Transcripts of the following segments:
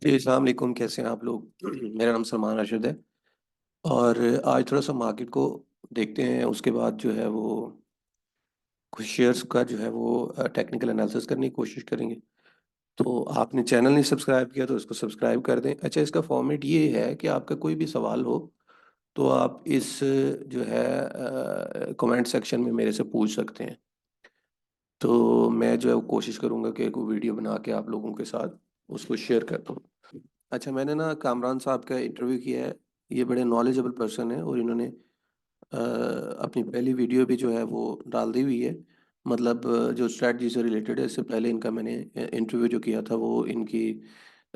जी, अस्सलाम वालेकुम, कैसे हैं आप लोग? मेरा नाम सलमान राशिद है और आज थोड़ा-सा मार्केट को देखते हैं, उसके बाद जो है वो कुछ शेयर्स का जो है वो टेक्निकल एनालिसिस करने की कोशिश करेंगे। तो आपने चैनल नहीं सब्सक्राइब किया तो इसको सब्सक्राइब कर दें। अच्छा, इसका फॉर्मेट ये है कि आपका कोई भी सवाल हो, तो आप इस जो है कमेंट सेक्शन में मेरे से पूछ सकते हैं। तो मैं जो है वो कोशिश करूँगा कि एक वीडियो बना के आप लोगों के साथ उसको शेयर कर दूँ। अच्छा, मैंने ना कामरान साहब का इंटरव्यू किया है। ये बड़े नॉलेजेबल पर्सन हैं और इन्होंने अपनी पहली वीडियो भी जो है वो डाल दी हुई है। मतलब जो स्ट्रैटेजी से रिलेटेड है, इससे पहले इनका मैंने इंटरव्यू जो किया था वो इनकी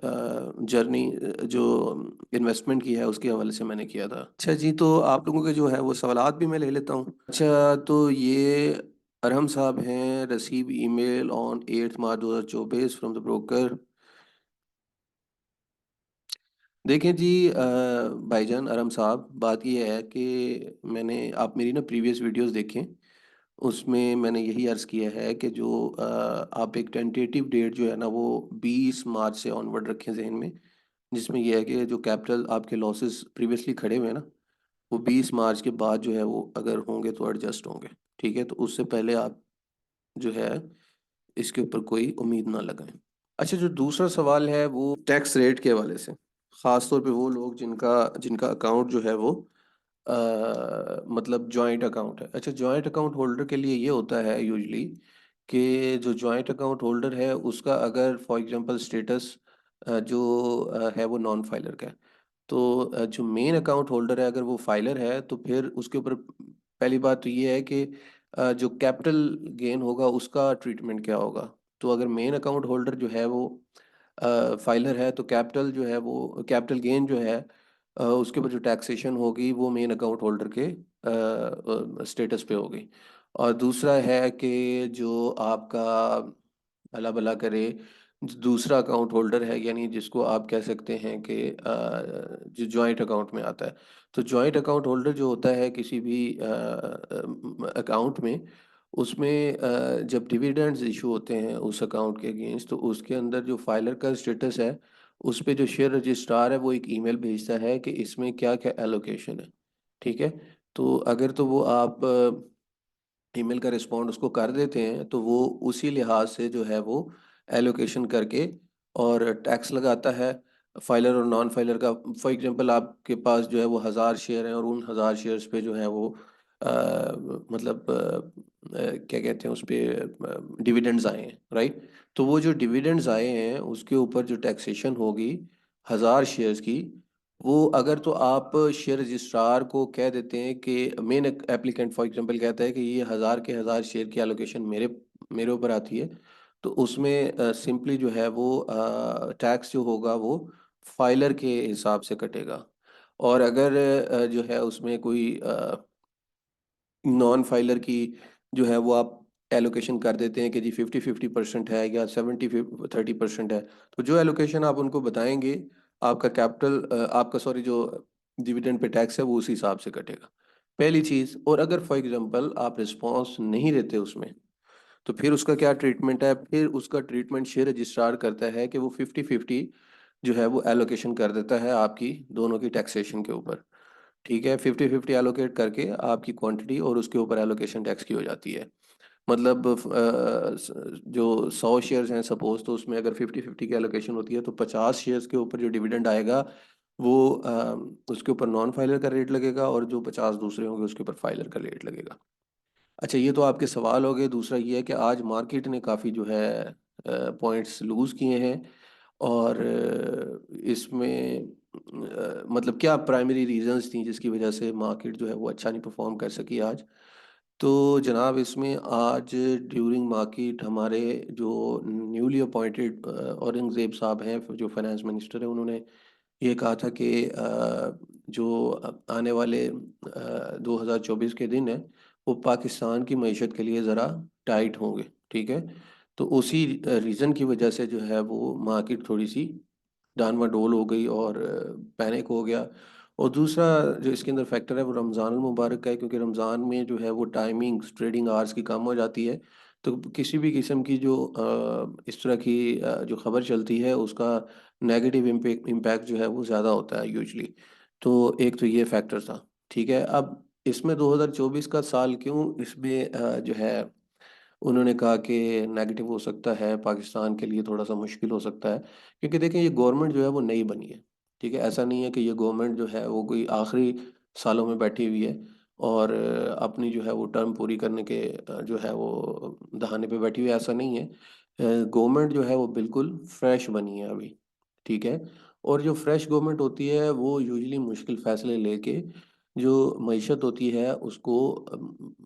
जर्नी जो इन्वेस्टमेंट की है उसके हवाले से मैंने किया था। अच्छा जी, तो आप लोगों के जो है वो सवालात भी मैं ले लेता हूँ। अच्छा, तो ये अरहम साहब हैं, receive email on 8 March 2024 from the broker. देखें जी, भाईजान अरहम साहब, बात ये है कि आप मेरी ना प्रीवियस वीडियोस देखें। उसमें मैंने यही अर्ज़ किया है कि जो आप एक टेंटेटिव डेट जो है ना वो 20 मार्च से ऑनवर्ड रखें ज़हन में, जिसमें ये है कि जो कैपिटल आपके लॉसेस प्रीवियसली खड़े हुए हैं ना, वो 20 मार्च के बाद जो है वो अगर होंगे तो एडजस्ट होंगे। ठीक है, तो उससे पहले आप जो है इसके ऊपर कोई उम्मीद ना लगाएं। अच्छा, जो दूसरा सवाल है वो टैक्स रेट के हवाले से, ख़ास तौर पे वो लोग जिनका जिनका अकाउंट जो है वो मतलब जॉइंट अकाउंट है। अच्छा, जॉइंट अकाउंट होल्डर के लिए ये होता है यूजुअली कि जो जॉइंट अकाउंट होल्डर है उसका अगर फॉर एग्जांपल स्टेटस जो है वो नॉन फाइलर का है, तो जो मेन अकाउंट होल्डर है अगर वो फाइलर है तो फिर उसके ऊपर पहली बात तो ये है कि जो कैपिटल गेन होगा उसका ट्रीटमेंट क्या होगा। तो अगर मेन अकाउंट होल्डर जो है वो फाइलर है तो कैपिटल जो है वो कैपिटल गेन जो है उसके ऊपर जो टैक्सेशन होगी वो मेन अकाउंट होल्डर के स्टेटस पे होगी। और दूसरा है कि जो आपका अल्लाह भला करे जो दूसरा अकाउंट होल्डर है, यानी जिसको आप कह सकते हैं कि जो जॉइंट अकाउंट में आता है, तो जॉइंट अकाउंट होल्डर जो होता है किसी भी अकाउंट में, उसमें जब डिविडेंड्स इशू होते हैं उस अकाउंट के अगेंस्ट, तो उसके अंदर जो फाइलर का स्टेटस है उस पे जो शेयर रजिस्ट्रार है वो एक ईमेल भेजता है कि इसमें क्या क्या एलोकेशन है। ठीक है, तो अगर तो वो आप ईमेल का रिस्पॉन्ड उसको कर देते हैं तो वो उसी लिहाज से जो है वो एलोकेशन करके और टैक्स लगाता है फाइलर और नॉन फाइलर का। फॉर एग्जांपल आपके पास जो है वो 1000 शेयर हैं और उन 1000 शेयर्स पे जो है वो मतलब क्या कहते हैं उस पे डिविडेंड्स आए हैं, राइट। तो वो जो डिविडेंड्स आए हैं उसके ऊपर जो टैक्सेशन होगी 1000 शेयर्स की, वो अगर तो आप शेयर रजिस्ट्रार को कह देते हैं कि मेन एप्लीकेंट फॉर एग्जांपल कहता है कि ये 1000 के 1000 शेयर की एलोकेशन मेरे मेरे ऊपर आती है, तो उसमें सिंपली जो है वो टैक्स जो होगा वो फाइलर के हिसाब से कटेगा। और अगर जो है उसमें कोई नॉन फाइलर की जो है वो आप एलोकेशन कर देते हैं कि जी 50-50% है या 70-30% है, तो जो एलोकेशन आप उनको बताएंगे आपका आपका सॉरी जो डिविडेंड पे टैक्स है वो उसी हिसाब से कटेगा, पहली चीज़। और अगर फॉर एग्जांपल आप रिस्पॉन्स नहीं देते उसमें, तो फिर उसका क्या ट्रीटमेंट है, फिर उसका ट्रीटमेंट शेयर रजिस्ट्रार करता है कि वो 50-50 जो है वो एलोकेशन कर देता है आपकी दोनों की टैक्सेशन के ऊपर। ठीक है, 50-50 एलोकेट करके आपकी क्वांटिटी और उसके ऊपर एलोकेशन टैक्स की हो जाती है। मतलब जो 100 शेयर्स हैं सपोज, तो उसमें अगर 50-50 की एलोकेशन होती है तो 50 शेयर्स के ऊपर जो डिविडेंड आएगा वो उसके ऊपर नॉन फाइलर का रेट लगेगा और जो 50 दूसरे होंगे उसके ऊपर फाइलर का रेट लगेगा। अच्छा, ये तो आपके सवाल हो गए। दूसरा ये है कि आज मार्केट ने काफ़ी जो है पॉइंट्स लूज़ किए हैं और इसमें मतलब क्या प्राइमरी रीजंस थी जिसकी वजह से मार्केट जो है वो अच्छा नहीं परफॉर्म कर सकी आज। तो जनाब, इसमें आज ड्यूरिंग मार्केट हमारे जो न्यूली अपॉइंटेड औरंगज़ेब साहब हैं जो फाइनेंस मिनिस्टर हैं, उन्होंने ये कहा था कि जो आने वाले 2024 के दिन है वो पाकिस्तान की मईशत के लिए ज़रा टाइट होंगे। ठीक है, तो उसी रीज़न की वजह से जो है वो मार्केट थोड़ी सी डामाडोल हो गई और पैनिक हो गया। और दूसरा जो इसके अंदर फैक्टर है वो रमज़ान मुबारक का है, क्योंकि रमज़ान में जो है वो टाइमिंग्स ट्रेडिंग आवर्स की कम हो जाती है, तो किसी भी किस्म की जो इस तरह की जो खबर चलती है उसका नेगेटिव इम्पैक्ट जो है वो ज़्यादा होता है यूजुअली। तो एक तो ये फैक्टर था, ठीक है। अब इसमें 2024 का साल क्यों इसमें जो है उन्होंने कहा कि नेगेटिव हो सकता है, पाकिस्तान के लिए थोड़ा-सा मुश्किल हो सकता है, क्योंकि देखिए ये गवर्नमेंट जो है वो नई बनी है, ठीक है? ऐसा नहीं है कि ये गवर्नमेंट जो है वो कोई आखिरी सालों में बैठी हुई है और अपनी जो है वो टर्म पूरी करने के जो है वो दहाने पे बैठी हुई है, ऐसा नहीं है। गवर्नमेंट जो है वो बिल्कुल फ्रेश बनी है अभी, ठीक है? और जो फ्रेश गवर्नमेंट होती है वो यूजुअली मुश्किल फ़ैसले लेके जो मईशत होती है उसको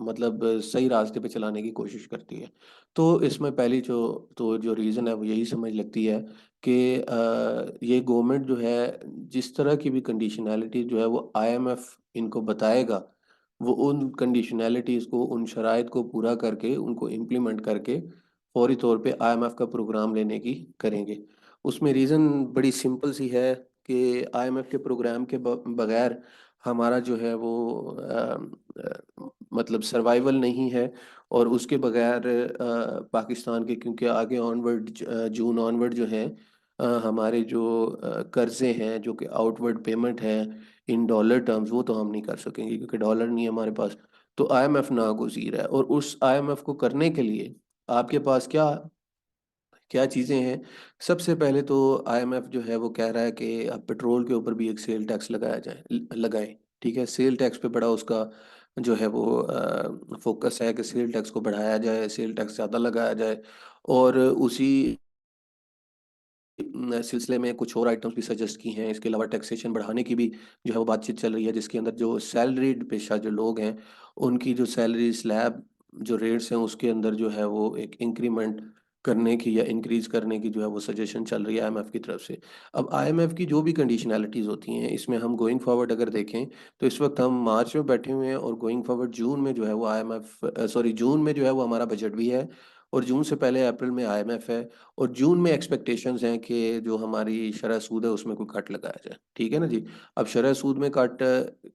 मतलब सही रास्ते पे चलाने की कोशिश करती है। तो इसमें पहली जो रीज़न है वो यही समझ लगती है कि ये गवर्नमेंट जो है जिस तरह की भी कंडीशनैलिटी जो है वो आईएमएफ इनको बताएगा, वो उन कंडीशनैलिटीज़ को, उन शराइत को पूरा करके, उनको इम्प्लीमेंट करके फौरी तौर पे आईएमएफ का प्रोग्राम लेने की करेंगे। उसमें रीज़न बड़ी सिंपल सी है कि आईएमएफ के प्रोग्राम के बगैर हमारा जो है वो मतलब सर्वाइवल नहीं है और उसके बगैर पाकिस्तान के क्योंकि आगे ऑनवर्ड जून ऑनवर्ड जो है हमारे जो कर्जे हैं जो कि आउटवर्ड पेमेंट है इन डॉलर टर्म्स वो तो हम नहीं कर सकेंगे क्योंकि डॉलर नहीं है हमारे पास। तो आईएमएफ नागुज़ीर है और उस आईएमएफ को करने के लिए आपके पास क्या क्या चीज़ें हैं? सबसे पहले तो आईएमएफ जो है वो कह रहा है कि अब पेट्रोल के ऊपर भी एक सेल टैक्स लगाया जाए ल लगाएँ, ठीक है? सेल टैक्स पे बड़ा उसका जो है वो फ़ोकस है कि सेल टैक्स को बढ़ाया जाए, सेल टैक्स ज़्यादा लगाया जाए और उसी सिलसिले में कुछ और आइटम्स भी सजेस्ट की हैं। इसके अलावा टैक्सेशन बढ़ाने की भी जो है वो बातचीत चल रही है जिसके अंदर जो सैलरीड पेशा जो लोग हैं, उनकी जो सैलरी स्लैब जो रेट्स हैं उसके अंदर जो है वो एक इंक्रीमेंट करने की या इंक्रीज़ करने की जो है वो सजेशन चल रही है आईएमएफ की तरफ से। अब आईएमएफ की जो भी कंडीशनैलिटीज़ होती हैं इसमें हम गोइंग फॉरवर्ड अगर देखें तो इस वक़्त हम मार्च में बैठे हुए हैं और गोइंग फॉरवर्ड जून में जो है वो जून में जो है वो हमारा बजट भी है और जून से पहले अप्रैल में आईएमएफ है। और जून में एक्सपेक्टेशंस हैं कि जो हमारी शरह सूद है उसमें कोई कट लगाया जाए, ठीक है ना जी? अब शरह सूद में कट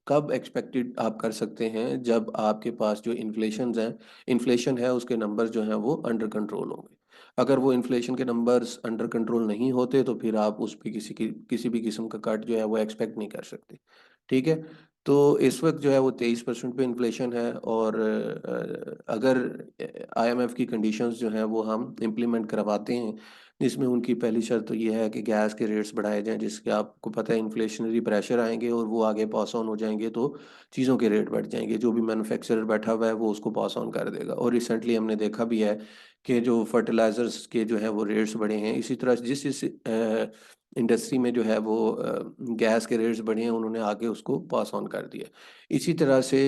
कब एक्सपेक्टेड आप कर सकते हैं जब आपके पास जो इन्फ्लेशन है उसके नंबर्स जो हैं वो अंडर कंट्रोल होंगे। अगर वो इन्फ्लेशन के नंबर्स अंडर कंट्रोल नहीं होते तो फिर आप उस पे किसी भी किस्म का कट जो है वो एक्सपेक्ट नहीं कर सकते, ठीक है? तो इस वक़्त जो है वो 23% पे इन्फ्लेशन है और अगर आईएमएफ की कंडीशंस जो हैं वो हम इम्प्लीमेंट करवाते हैं, जिसमें उनकी पहली शर्त तो ये है कि गैस के रेट्स बढ़ाए जाएँ, जिसके आपको पता है इन्फ्लेशनरी प्रेशर आएँगे और वो आगे पास ऑन हो जाएँगे तो चीज़ों के रेट बढ़ जाएँगे। जो भी मैन्युफैक्चरर बैठा हुआ है वो उसको पास ऑन कर देगा और रिसेंटली हमने देखा भी है कि जो फर्टिलाइज़र्स के जो है वो रेट्स बढ़े हैं। इसी तरह जिस इंडस्ट्री में जो है वो गैस के रेट्स बढ़े हैं उन्होंने आगे उसको पास ऑन कर दिया। इसी तरह से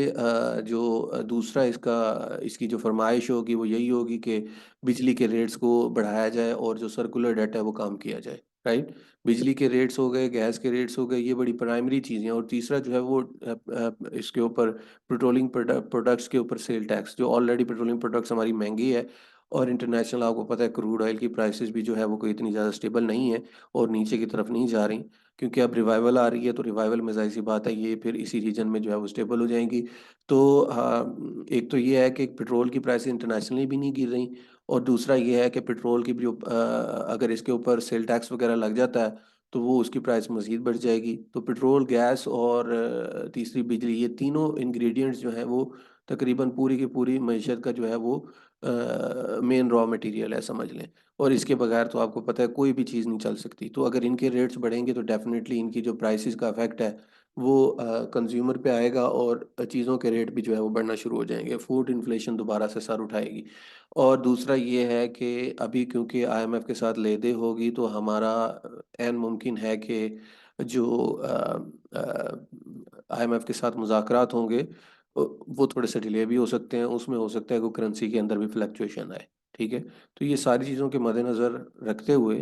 दूसरा इसकी जो फ़रमाइश होगी वो यही होगी कि बिजली के रेट्स को बढ़ाया जाए और जो सर्कुलर डेट है वो कम किया जाए, राइट? बिजली के रेट्स हो गए, गैस के रेट्स हो गए, ये बड़ी प्राइमरी चीज़ें हैं और तीसरा जो है वो इसके ऊपर पेट्रोलियम प्रोडक्ट्स के ऊपर सेल टैक्स जो ऑलरेडी पेट्रोलियम प्रोडक्ट्स हमारी महँगी है और इंटरनेशनल आपको पता है क्रूड ऑयल की प्राइसेज़ भी जो है वो कोई इतनी ज़्यादा स्टेबल नहीं है और नीचे की तरफ नहीं जा रही। क्योंकि अब रिवाइवल आ रही है, तो रिवाइवल में ज़ाहिर-सी बात है ये फिर इसी रीजन में जो है वो स्टेबल हो जाएँगी। तो एक तो ये है कि पेट्रोल की प्राइसेज़ इंटरनेशनली भी नहीं गिर रही और दूसरा ये है कि पेट्रोल की भी अगर इसके ऊपर सेल टैक्स वगैरह लग जाता है, तो वो उसकी प्राइस मज़ीद बढ़ जाएगी। तो पेट्रोल, गैस और तीसरी बिजली ये तीनों इंग्रीडिएंट्स जो हैं वो तकरीबन पूरी की पूरी मईशत का जो है वो मेन रॉ मटेरियल है समझ लें। और इसके बगैर तो आपको पता है कोई भी चीज़ नहीं चल सकती। तो अगर इनके रेट्स बढ़ेंगे तो डेफ़िनेटली इनकी जो प्राइसेज़ का इफ़ेक्ट है वो कंज़्यूमर पे आएगा और चीज़ों के रेट भी जो है वो बढ़ना शुरू हो जाएँगे। फूड इन्फ्लेशन दोबारा से सर उठाएगी। और दूसरा ये है कि अभी क्योंकि आईएमएफ के साथ ले-दे होगी तो हमारा ऐन मुमकिन है कि जो आईएमएफ के साथ मुज़ाकरात होंगे वो थोड़े से डिले भी हो सकते हैं। उसमें हो सकता है कि करेंसी के अंदर भी फ्लक्चुएशन आए, ठीक है? तो ये सारी चीज़ों के मद्देनज़र रखते हुए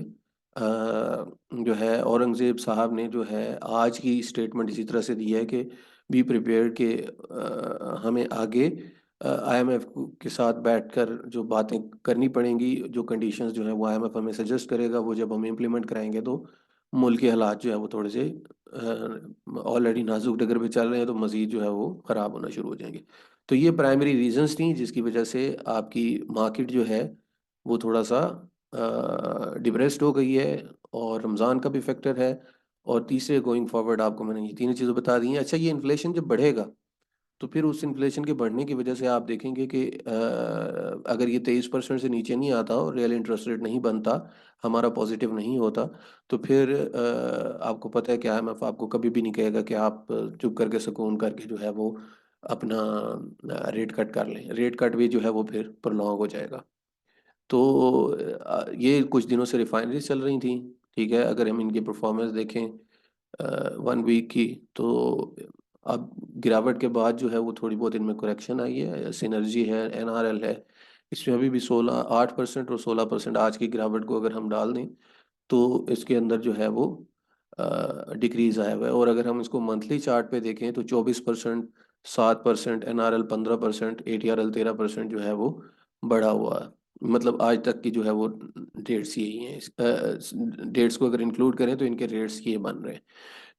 जो है औरंगज़ेब साहब ने जो है आज की स्टेटमेंट इसी तरह से दी है कि बी प्रिपेयर्ड कि हमें आगे आईएमएफ के साथ बैठकर जो बातें करनी पड़ेंगी, जो कंडीशंस जो हैं वो आईएमएफ हमें सजेस्ट करेगा, वो जब हम इम्प्लीमेंट कराएँगे तो मुल्क के हालात जो है वो थोड़े से ऑलरेडी नाजुक डगर पे चल रहे हैं, तो मज़ीद जो है वो ख़राब होना शुरू हो जाएंगे। तो ये प्राइमरी रीजंस थी जिसकी वजह से आपकी मार्केट जो है वो थोड़ा सा डिप्रेस्ड हो गई है, और रमज़ान का भी फैक्टर है। और तीसरे गोइंग फॉरवर्ड आपको मैंने ये तीनों चीज़ें बता दी हैं। अच्छा, ये इन्फ्लेशन जब बढ़ेगा तो फिर उस इन्फ्लेशन के बढ़ने की वजह से आप देखेंगे कि अगर ये 23% से नीचे नहीं आता और रियल इंटरेस्ट रेट नहीं बनता, हमारा पॉजिटिव नहीं होता, तो फिर आपको पता है कि IMF आपको कभी भी नहीं कहेगा कि आप चुप करके सुकून करके जो है वो अपना रेट कट कर लें। रेट कट भी जो है वो फिर प्रोलॉन्ग हो जाएगा। तो ये कुछ दिनों से रिफाइनरी चल रही थी, ठीक है। अगर हम इनकी परफॉर्मेंस देखें 1 वीक की, तो अब गिरावट के बाद जो है वो थोड़ी बहुत इनमें करेक्शन आई है। सिनर्जी है, NRL है, इसमें अभी भी 8% और 16% आज की गिरावट को अगर हम डाल दें तो इसके अंदर जो है वो डिक्रीज आया हुआ है। और अगर हम इसको मंथली चार्ट पे देखें तो 24%, 7%, NRL 15%, ATRL 13% जो है वो बढ़ा हुआ है। मतलब आज तक की जो है वो डेट्स यही हैं। डेट्स को अगर इंक्लूड करें तो इनके रेट्स ये बन रहे हैं।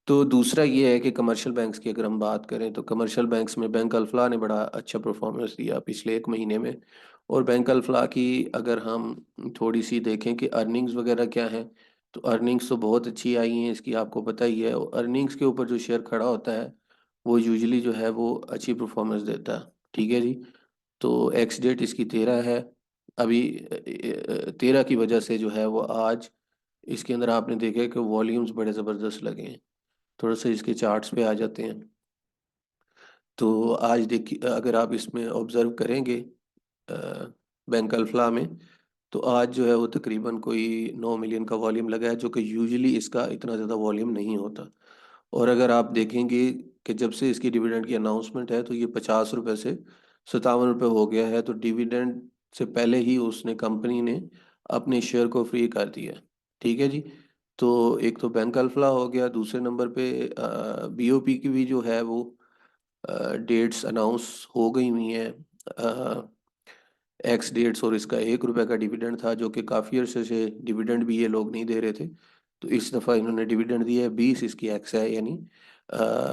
तो दूसरा ये है कि कमर्शियल बैंक्स की अगर हम बात करें तो कमर्शियल बैंक्स में बैंक अल्फला ने बड़ा अच्छा परफॉर्मेंस दिया पिछले 1 महीने में। और बैंक अल्फला की अगर हम थोड़ी सी देखें कि अर्निंग्स वगैरह क्या हैं, तो अर्निंग्स तो बहुत अच्छी आई हैं इसकी, आपको पता ही है। और अर्निंग्स के ऊपर जो शेयर खड़ा होता है वो यूजुअली जो है वो अच्छी परफॉर्मेंस देता है, ठीक है जी। तो एक्स डेट इसकी 13 है अभी। 13 की वजह से जो है वो आज इसके अंदर आपने देखा कि वॉल्यूम्स बड़े ज़बरदस्त लगे हैं। थोड़ा सा इसके चार्ट्स पे आ जाते हैं। तो आज देखिए, अगर आप इसमें ऑब्जर्व करेंगे बैंक अल्फला में, तो आज जो है वो तकरीबन कोई 9 मिलियन का वॉल्यूम लगा है, जो कि यूजुअली इसका इतना ज़्यादा वॉल्यूम नहीं होता। और अगर आप देखेंगे कि जब से इसकी डिविडेंड की अनाउंसमेंट है तो ये 50 रुपये से 57 रुपये हो गया है। तो डिविडेंड से पहले ही उसने, कंपनी ने अपने शेयर को फ्री कर दिया, ठीक है जी। तो एक तो बैंक अल्फला हो गया, दूसरे नंबर पे BOP की भी जो है वो डेट्स अनाउंस हो गई हुई हैं, एक्स डेट्स। और इसका 1 रुपये का डिविडेंड था जो कि काफ़ी अरसे से डिविडेंड भी ये लोग नहीं दे रहे थे। तो इस दफ़ा इन्होंने डिविडेंड दिया है 20, इसकी एक्स है, यानी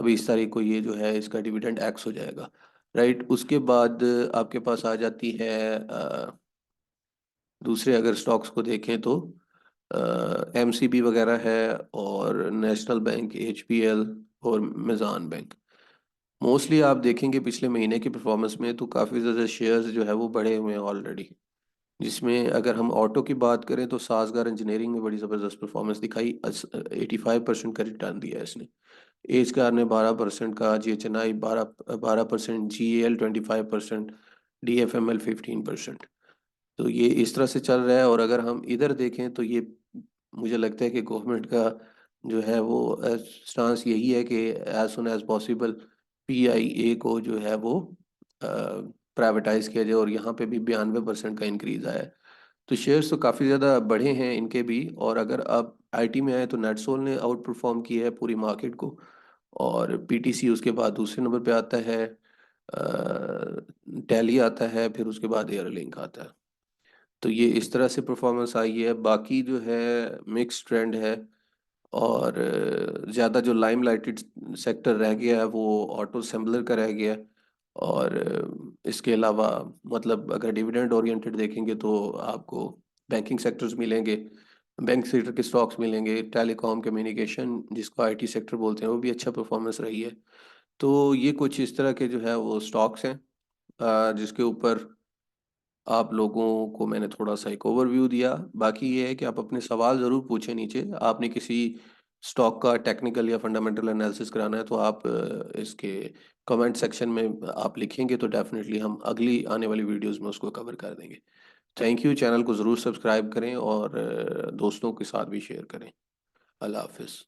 20 तारीख को ये जो है इसका डिविडेंड एक्स हो जाएगा, राइट। उसके बाद आपके पास आ जाती है दूसरे अगर स्टॉक्स को देखें तो MCB वगैरह है, और नेशनल बैंक, HPL और मिज़ान बैंक। मोस्टली आप देखेंगे पिछले महीने की परफॉर्मेंस में तो काफ़ी ज़्यादा शेयर्स जो है वो बढ़े हुए हैं ऑलरेडी। जिसमें अगर हम ऑटो की बात करें तो सासगार इंजीनियरिंग में बड़ी ज़बरदस्त परफॉर्मेंस दिखाई, 85% का रिटर्न दिया है इसने। एज कार ने 12% का, GHNI 12%, GAL 25%, DFML 15%। तो ये इस तरह से चल रहा है। और अगर हम इधर देखें तो ये मुझे लगता है कि गवर्नमेंट का जो है वो स्टांस यही है कि as soon as possible PIA को जो है वो प्राइवेटाइज किया जाए। और यहाँ पे भी 92% का इंक्रीज आया है। तो शेयर्स तो काफ़ी ज़्यादा बढ़े हैं इनके भी। और अगर आप IT में आए तो नेटसोल ने आउट परफॉर्म किया है पूरी मार्केट को। और PTC उसके बाद दूसरे नंबर पे आता है, टैली आता है, फिर उसके बाद एयरलिंक आता है। तो ये इस तरह से परफॉर्मेंस आई है। बाकी जो है मिक्स ट्रेंड है। और ज़्यादा जो लाइम लाइटेड सेक्टर रह गया है वो ऑटो असेंबलर का रह गया है। और इसके अलावा मतलब अगर डिविडेंड ओरिएंटेड देखेंगे तो आपको बैंकिंग सेक्टर्स मिलेंगे, बैंक सेक्टर के स्टॉक्स मिलेंगे, टेलीकॉम, कम्युनिकेशन जिसको IT सेक्टर बोलते हैं, वो भी अच्छा परफॉर्मेंस रही है। तो ये कुछ इस तरह के जो है वो स्टॉक्स हैं जिसके ऊपर आप लोगों को मैंने थोड़ा सा एक ओवरव्यू दिया। बाकी ये है कि आप अपने सवाल ज़रूर पूछें नीचे। आपने किसी स्टॉक का टेक्निकल या फंडामेंटल एनालिसिस कराना है तो आप इसके कमेंट सेक्शन में आप लिखेंगे तो डेफिनेटली हम अगली आने वाली वीडियोस में उसको कवर कर देंगे। Thank you. चैनल को ज़रूर सब्सक्राइब करें और दोस्तों के साथ भी शेयर करें। अल्लाह हाफिज़।